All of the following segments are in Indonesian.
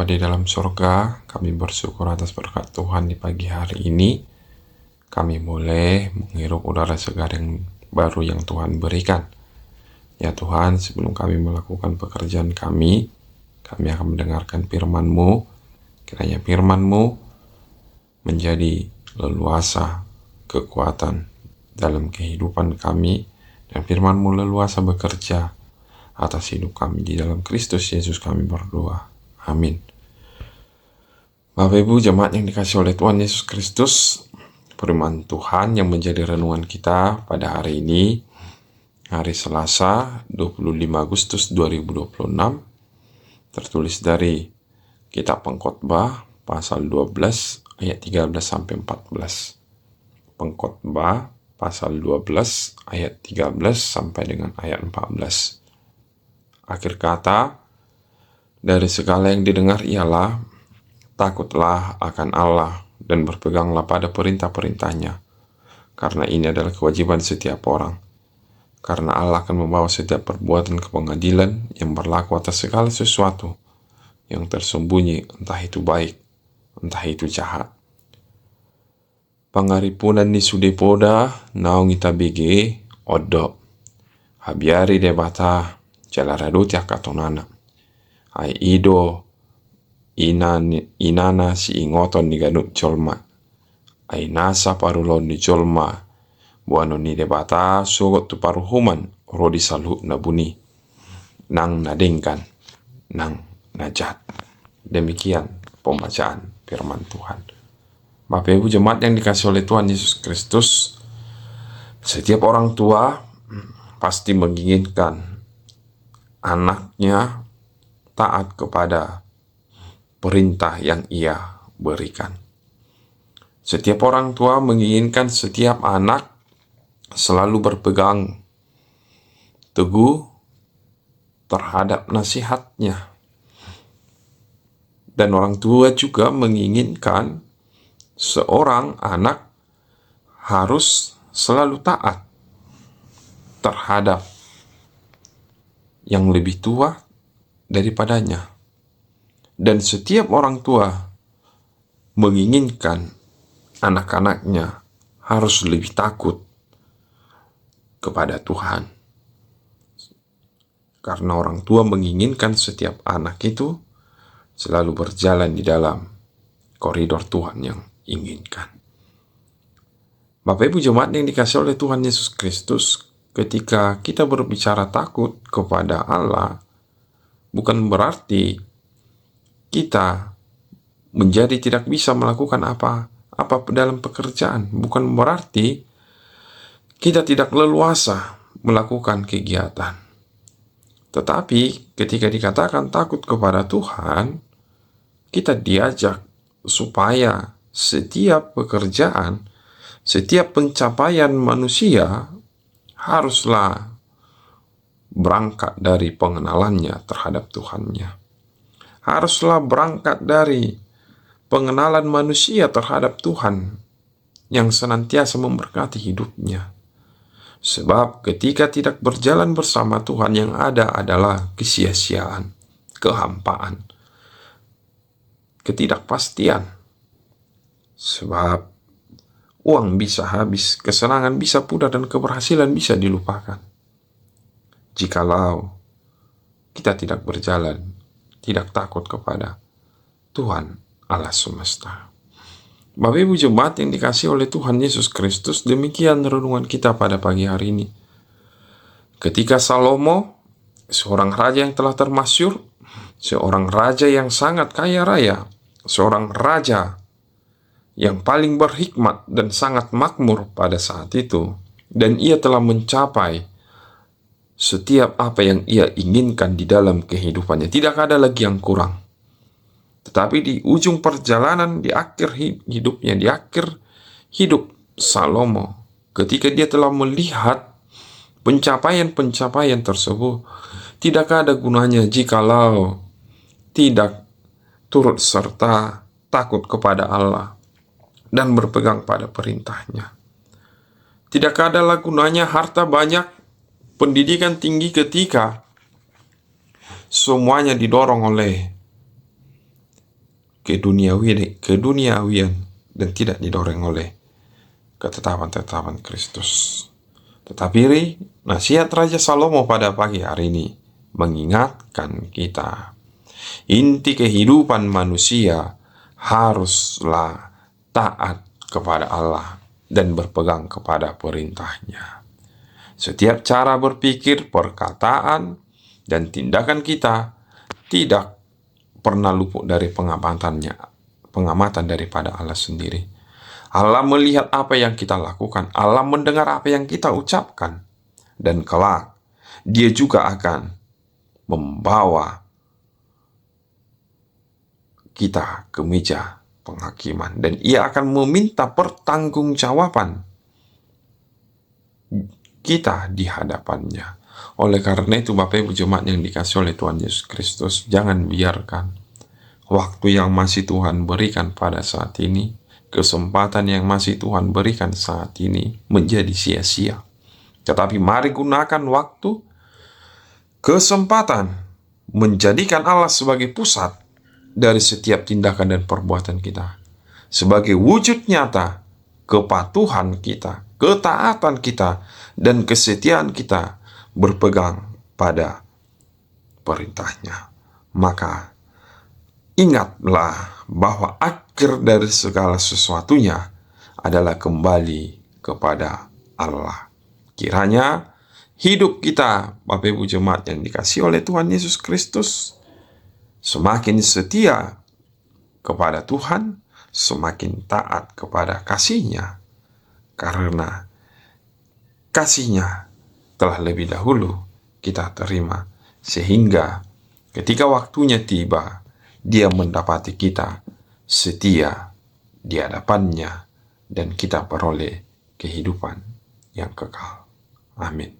Bapa di dalam surga, kami bersyukur atas berkat Tuhan di pagi hari ini. Kami boleh menghirup udara segar yang baru yang Tuhan berikan. Ya Tuhan, sebelum kami melakukan pekerjaan kami akan mendengarkan firman-Mu. Kiranya firman-Mu menjadi leluasa kekuatan dalam kehidupan kami, dan firman-Mu leluasa bekerja atas hidup kami. Di dalam Kristus Yesus kami berdoa. Amin. Bapak Ibu jemaat yang dikasihi oleh Tuhan Yesus Kristus, firman Tuhan yang menjadi renungan kita pada hari ini, hari Selasa 25 Agustus 2026, tertulis dari Kitab Pengkhotbah pasal 12 ayat 13 sampai 14. Pengkhotbah pasal 12 ayat 13 sampai dengan ayat 14. Akhir kata, dari segala yang didengar ialah, takutlah akan Allah dan berpeganglah pada perintah-perintahnya, karena ini adalah kewajiban setiap orang. Karena Allah akan membawa setiap perbuatan ke pengadilan yang berlaku atas segala sesuatu yang tersembunyi, entah itu baik, entah itu jahat. Pangaripunan ni sudepoda naung ita bege odok. Habiari debata jalaradoti akatonana. Ai ido inana si ingoton ni ganuk colma. Ai nasa parulon ni colma. Buano ni debata sogot tu paruhuman rodi salhu nabuni. Nang nadengkan, nang najat. Demikian pembacaan firman Tuhan. Bapak Ibu jemaat yang dikasihi oleh Tuhan Yesus Kristus, setiap orang tua pasti menginginkan anaknya taat kepada perintah yang ia berikan. Setiap orang tua menginginkan setiap anak selalu berpegang teguh terhadap nasihatnya. Dan orang tua juga menginginkan seorang anak harus selalu taat terhadap yang lebih tua daripadanya. Dan setiap orang tua menginginkan anak-anaknya harus lebih takut kepada Tuhan. Karena orang tua menginginkan setiap anak itu selalu berjalan di dalam koridor Tuhan yang inginkan. Bapak Ibu jemaat yang dikasihi oleh Tuhan Yesus Kristus, ketika kita berbicara takut kepada Allah, bukan berarti kita menjadi tidak bisa melakukan apa-apa dalam pekerjaan. Bukan berarti kita tidak leluasa melakukan kegiatan. Tetapi ketika dikatakan takut kepada Tuhan, kita diajak supaya setiap pekerjaan, setiap pencapaian manusia haruslah berangkat dari pengenalannya terhadap Tuhannya. Haruslah berangkat dari pengenalan manusia terhadap Tuhan yang senantiasa memberkati hidupnya. Sebab ketika tidak berjalan bersama Tuhan, yang ada adalah kesia-siaan, kehampaan, ketidakpastian. Sebab uang bisa habis, kesenangan bisa pudar, dan keberhasilan bisa dilupakan jikalau kita tidak berjalan, tidak takut kepada Tuhan Allah semesta. Bapak Ibu jemaat yang dikasihi oleh Tuhan Yesus Kristus, demikian renungan kita pada pagi hari ini. Ketika Salomo, seorang raja yang telah termasyhur, seorang raja yang sangat kaya raya, seorang raja yang paling berhikmat dan sangat makmur pada saat itu, dan ia telah mencapai setiap apa yang ia inginkan di dalam kehidupannya. Tidak ada lagi yang kurang. Tetapi di ujung perjalanan, di akhir hidupnya, di akhir hidup Salomo, ketika dia telah melihat pencapaian-pencapaian tersebut, tidak ada gunanya jikalau tidak turut serta takut kepada Allah dan berpegang pada perintahnya. Tidak ada gunanya harta banyak, pendidikan tinggi, ketika semuanya didorong oleh keduniawian dan tidak didorong oleh ketetapan-ketetapan Kristus. Tetapi nasihat Raja Salomo pada pagi hari ini mengingatkan kita, inti kehidupan manusia haruslah taat kepada Allah dan berpegang kepada perintahnya. Setiap cara berpikir, perkataan, dan tindakan kita tidak pernah luput dari pengamatan daripada Allah sendiri. Allah melihat apa yang kita lakukan, Allah mendengar apa yang kita ucapkan, dan kelak Dia juga akan membawa kita ke meja penghakiman, dan Ia akan meminta pertanggungjawaban kita di hadapannya. Oleh karena itu, Bapak Ibu jemaat yang dikasihi oleh Tuhan Yesus Kristus, jangan biarkan waktu yang masih Tuhan berikan pada saat ini, kesempatan yang masih Tuhan berikan saat ini menjadi sia-sia. Tetapi mari gunakan waktu, kesempatan, menjadikan Allah sebagai pusat dari setiap tindakan dan perbuatan kita, sebagai wujud nyata kepatuhan kita, ketaatan kita, dan kesetiaan kita berpegang pada perintahnya. Maka ingatlah bahwa akhir dari segala sesuatunya adalah kembali kepada Allah. Kiranya hidup kita, Bapak Ibu jemaat yang dikasihi oleh Tuhan Yesus Kristus, semakin setia kepada Tuhan, semakin taat kepada kasih-Nya, karena kasih-Nya telah lebih dahulu kita terima, sehingga ketika waktunya tiba, Dia mendapati kita setia di hadapan-Nya, dan kita beroleh kehidupan yang kekal. Amin.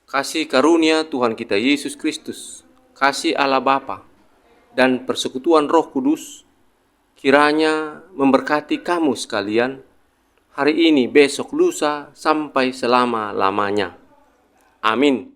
Kasih karunia Tuhan kita Yesus Kristus, kasih Allah Bapa, dan persekutuan Roh Kudus kiranya memberkati kamu sekalian hari ini, besok, lusa, sampai selama-lamanya. Amin.